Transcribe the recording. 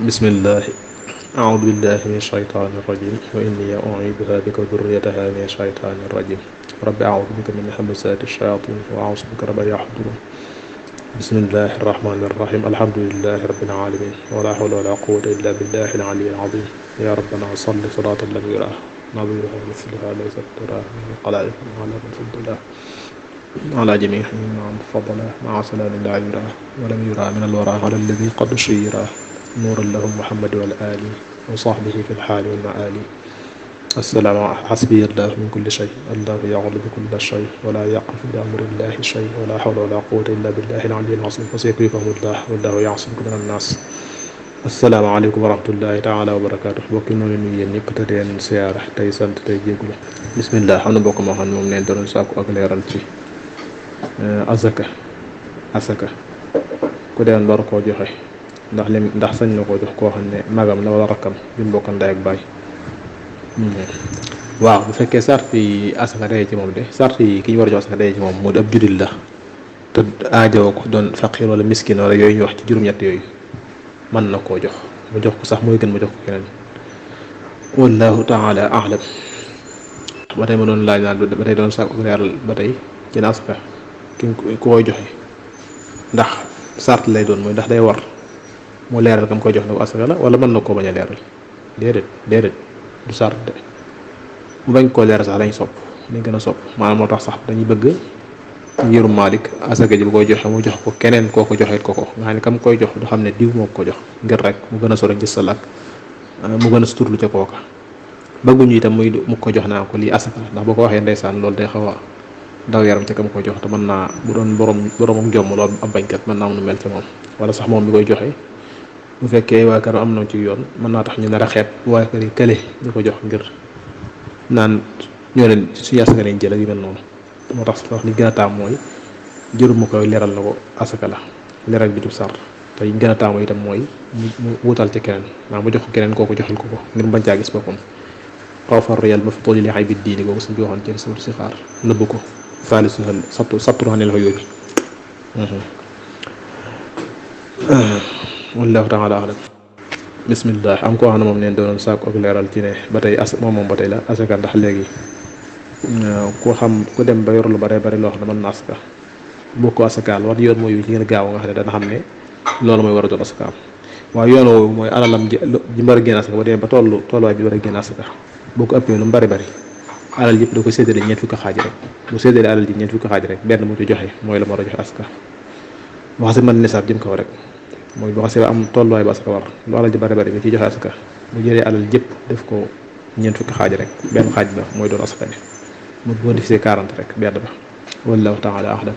bismillah a'udhu billahi minash shaytanir rajim wa inni u'idhuha bika wa dhurriyyataha minash shaytanir rajim rabbi a'udhu bika min hamazati shayatin wa a'udhu bika rabbi yahdurun bismillahir rahmanir rahim alhamdulillahi rabbil alamin wa la hawla wa la quwwata illa billahil aliyyil azim ya rabbana salli salatan lam yurah nadhiruha mithlaha laysa taraha min qala'ik ala man faddala على جميع من فضله مع سلام لا يرى ولم يرى من الورى على الذي قد شيرا نورا لهم محمد والآل وصحبه في الحال والمآل السلام حسبي الله من كل شيء الله يغلب كل شيء ولا يقف بأمر الله شيء ولا حول ولا قوة إلا بالله العلي العظيم وسيكفيكهم الله والله يعصمك من الناس asalaamaaleykum wa rahmatullahi taala wa barakaatu bokki noonu nuyu yéen ñëpp te leen siyaara tey sant tey jégglu bismillah xam na bokk moo xam ne moom neen doon sàkku ak leeral ci asaka ku deen war koo joxe ndax sañ na koo jox koo xam ne magam la wala rakkam bi mu bokkal ndey ak baay waaw bu fekkee sart yi asaka day ci moom de sart yi ki ñu war a jox asaka day ci moom mu di ab jullit la te aajowoo ko doon faqir wala miskin wala yooyu ñu wax ci juróom-ñett yooyu mën na koo jox mu jox ko sax mooy gën mu jox ko keneen wallahu taala a'lam ba tey ma doon laaj naan ba tey doon sàkku leeral ba tey ci asaka ki koy joxe ndax sart lay doon mooy ndax day war mu leeral kam koy jox na ko asaka la wala mën na koo bañ a leeral déedéet du sart de mu bañ koo leeral sax lañ sopp dañ gën a sopp maanaam moo tax sax dañuy bëgg ngirum Maalik asaka ji bu koy joxe mu jox ko keneen koo ko joxeet ko nga xam ne kam koy jox du xam ne diw moo ko jox ngir rek mu gën a sore gis sa lakk mu gën a suturlu ca kooka bëgguñu itam mu ko jox naa ko lii asaka ndax boo ko waxee ndeysaan loolu day xaw a daw yaram ca kam koy jox te mën naa bu doon borom ak jomm loolu ab bañkat mën naa am nu mel ci moom wala sax moom mi koy joxe bu fekkee waa kër am na ci yoon mën naa tax ñu nar a xeeb waa kër yi kële ñu ko jox ngir naan ñoo leen suñu asaka lañ jël ak yu mel noonu moo tax wax li gën a taam mooy jëru mu koy leeral na ko asaka la leeral bi du sar te yi gën a taamu itam mooy mu wutal ci keneen maa mu jox ko keneen kooku joxal ko ngir bañ caa gis boppam xaw fa réel ba fa tool yi li xay bi diini kooku suñ ko waxoon ci suuf si xaar nëbb ko faalisu sattu xanel fa yóbbi wallahu taala alam bismillah am koo xam ne moom neen doonoon sàkku ak leeral ci ne ba tey moom ba tey la asaka ndax léegi ku xam ku dem ba yor lu bare bari loo xam ne mën na asaka boo ko asakaal war yoon mooy ci gën a gaaw nga xam ne dana xam ne loolu mooy war a doon asakaam waaye yoon woowu mooy alalam ji war a génn asaka ba demee ba tolluwaay bi war a génn asaka boo ko ëppee lu mu bari alal yëpp da ko séddale ñeent fukki xaaj rek bu séddale alal ji ñeent fukki xaaj rek benn mu ci joxe mooy la mu war a joxe asaka boo xasee mën nisaab jëm kaw rek mooy boo xasee am tolluwaay ba asaka war lu alal ji bari mi ciy joxe asaka mu jëlee alal jëpp def ko ñeent fukki xaaj rek benn xaaj ba mooy doon asaka ne mu boo defee 40 rek benn ba wallahu taala a'lam